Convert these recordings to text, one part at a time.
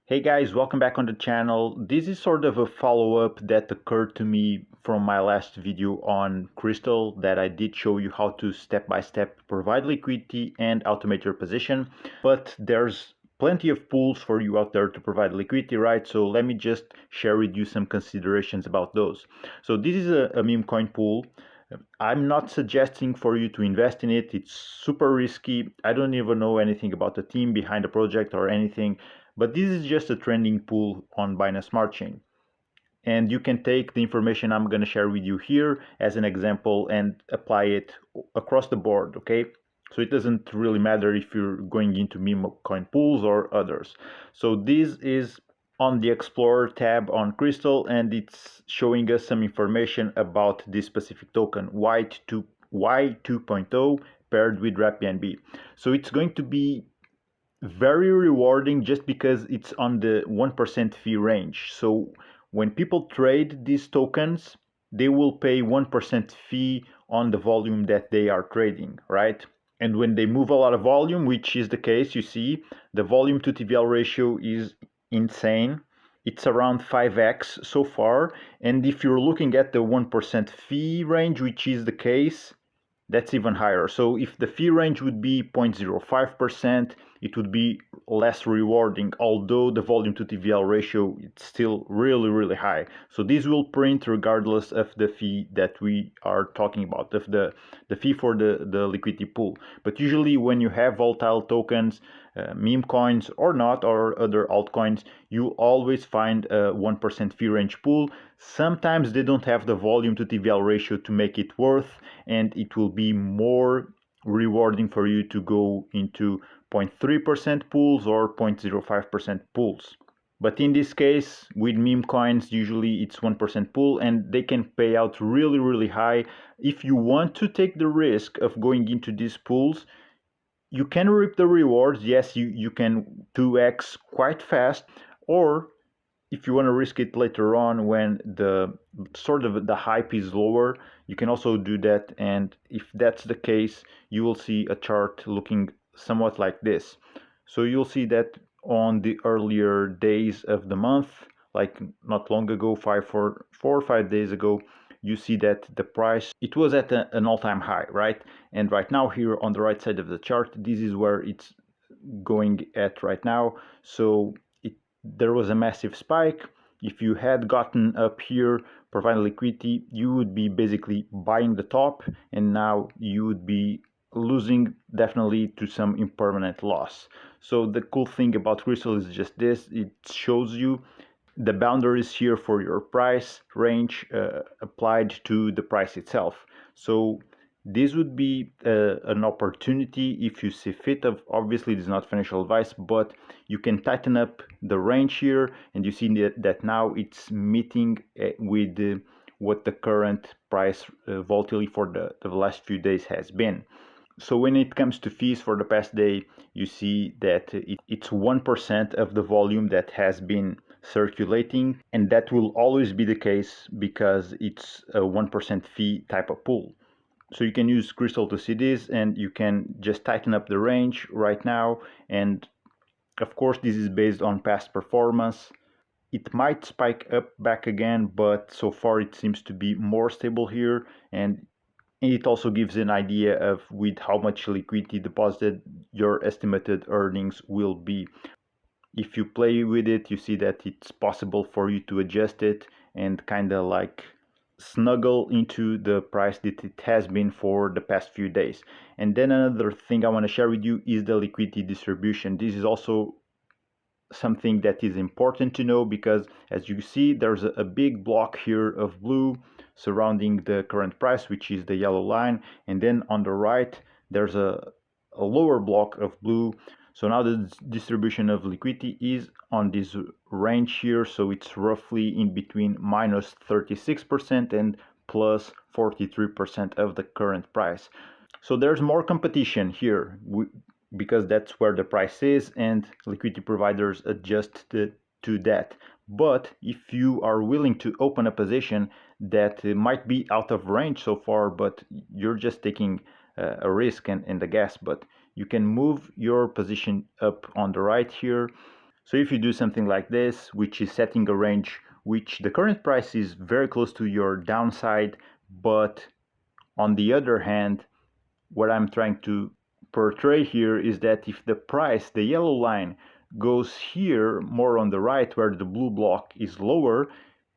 Hey guys, welcome back on the channel. This is sort of a follow-up that occurred to me from my last video on Crystal that I did show you how to step-by-step provide liquidity and automate your position. But there's plenty of pools for you out there to provide liquidity, right? So let me just share with you some considerations about those. So this is a meme coin pool. I'm not suggesting for you to invest in it. It's super risky. I don't even know anything about the team behind the project or anything, but this is just a trending pool on Binance Smart Chain. And you can take the information I'm going to share with you here as an example and apply it across the board, okay? So it doesn't really matter if you're going into meme coin pools or others. So this is on the Explorer tab on Crystal, and it's showing us some information about this specific token, Y2.0 paired with wrap BNB. So it's going to be very rewarding just because it's on the 1% fee range. So when people trade these tokens, they will pay 1% fee on the volume that they are trading, right? And when they move a lot of volume, which is the case, you see the volume to TVL ratio is insane. It's around 5x so far. And if you're looking at the 1% fee range, which is the case, that's even higher. So if the fee range would be 0.05%, it would be less rewarding, although the volume to TVL ratio is still really high. So this will print regardless of the fee that we are talking about, of the fee for the liquidity pool. But usually when you have volatile tokens, meme coins or not, or other altcoins, you always find a 1% fee range pool. Sometimes they don't have the volume to TVL ratio to make it worth, and it will be more rewarding for you to go into 0.3% pools or 0.05% pools. But in this case, with meme coins, usually it's 1% pool, and they can pay out really high. If you want to take the risk of going into these pools, you can reap the rewards. Yes, you can 2x quite fast, or if you want to risk it later on when the sort of the hype is lower, you can also do that. And if that's the case, you will see a chart looking somewhat like this. So you'll see that on the earlier days of the month, like not long ago, 4 or 5 days ago, you see that the price, it was at an all-time high, right? And right now here on the right side of the chart, this is where it's going at right now. So there was a massive spike. If you had gotten up here, providing liquidity, you would be basically buying the top, and now you would be losing definitely to some impermanent loss. So the cool thing about Crystal is just this: it shows you the boundaries here for your price range applied to the price itself. So this would be an opportunity if you see fit. Of obviously, this is not financial advice, but you can tighten up the range here, and you see that now it's meeting with what the current price volatility for the last few days has been. So when it comes to fees for the past day, you see that it's 1% of the volume that has been circulating, and that will always be the case because it's a 1% fee type of pool. So you can use Crystal to see this, and you can just tighten up the range right now. And of course, this is based on past performance. It might spike up back again, but so far it seems to be more stable here. And it also gives an idea of with how much liquidity deposited, your estimated earnings will be. If you play with it, you see that it's possible for you to adjust it and kind of like snuggle into the price that it has been for the past few days. And then another thing I want to share with you is the liquidity distribution. This is also something that is important to know because, as you see, there's a big block here of blue surrounding the current price, which is the yellow line, and then on the right there's a lower block of blue. So now the distribution of liquidity is on this range here, so it's roughly in between minus 36% and plus 43% of the current price. So there's more competition here because that's where the price is, and liquidity providers adjust to that. But if you are willing to open a position that might be out of range so far, but you're just taking a risk and a guess, but you can move your position up on the right here. So if you do something like this, which is setting a range which the current price is very close to your downside, but on the other hand, what I'm trying to portray here is that if the price, the yellow line, goes here more on the right where the blue block is lower,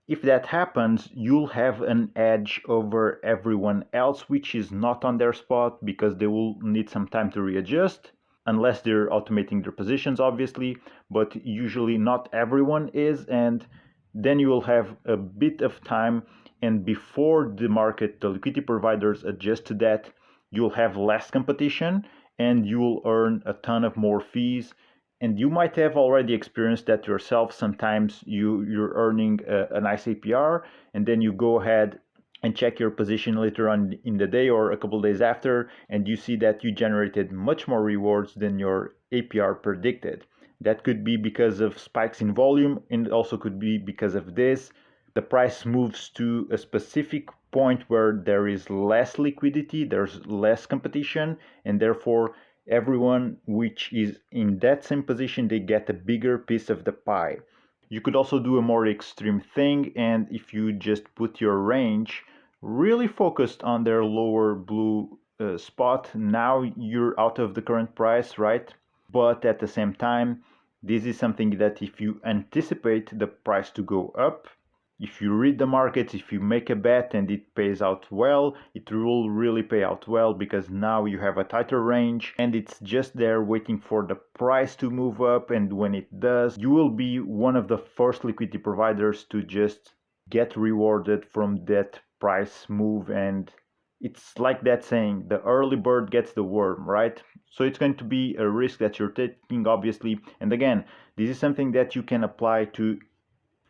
if that happens, you'll have an edge over everyone else which is not on their spot because they will need some time to readjust, unless they're automating their positions, obviously, but usually not everyone is, and then you will have a bit of time, and before the market, the liquidity providers adjust to that, you'll have less competition and you'll earn a ton of more fees. And you might have already experienced that yourself. Sometimes you're earning a nice APR, and then you go ahead and check your position later on in the day or a couple days after, and you see that you generated much more rewards than your APR predicted. That could be because of spikes in volume, and it also could be because of this. The price moves to a specific point where there is less liquidity, there's less competition, and therefore everyone which is in that same position, they get a bigger piece of the pie. You could also do a more extreme thing, and if you just put your range really focused on their lower blue spot, now you're out of the current price, right? But at the same time, this is something that if you anticipate the price to go up, if you read the markets, if you make a bet and it pays out well, it will really pay out well because now you have a tighter range and it's just there waiting for the price to move up. And when it does, you will be one of the first liquidity providers to just get rewarded from that price move. And it's like that saying, the early bird gets the worm, right? So it's going to be a risk that you're taking, obviously. And again, this is something that you can apply to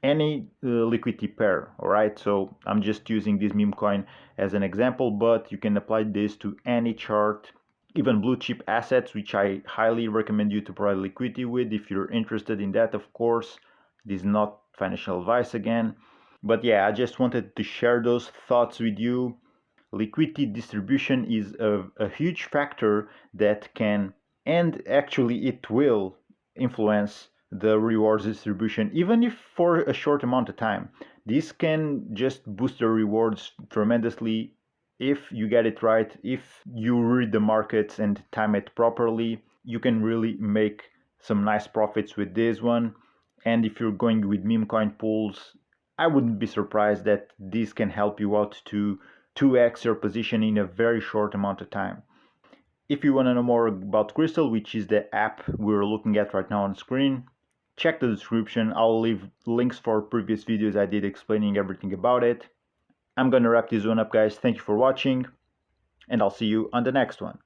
any liquidity pair. All right, so I'm just using this meme coin as an example, but you can apply this to any chart, even blue chip assets, which I highly recommend you to provide liquidity with if you're interested in that. Of course, this is not financial advice again, but yeah, I just wanted to share those thoughts with you. Liquidity distribution is a huge factor that can, and actually it will, influence the rewards distribution, even if for a short amount of time. This can just boost the rewards tremendously if you get it right. If you read the markets and time it properly, you can really make some nice profits with this one. And if you're going with meme coin pools, I wouldn't be surprised that this can help you out to 2x your position in a very short amount of time. If you want to know more about Crystal, which is the app we're looking at right now on screen, check the description. I'll leave links for previous videos I did explaining everything about it. I'm gonna wrap this one up, guys. Thank you for watching, and I'll see you on the next one.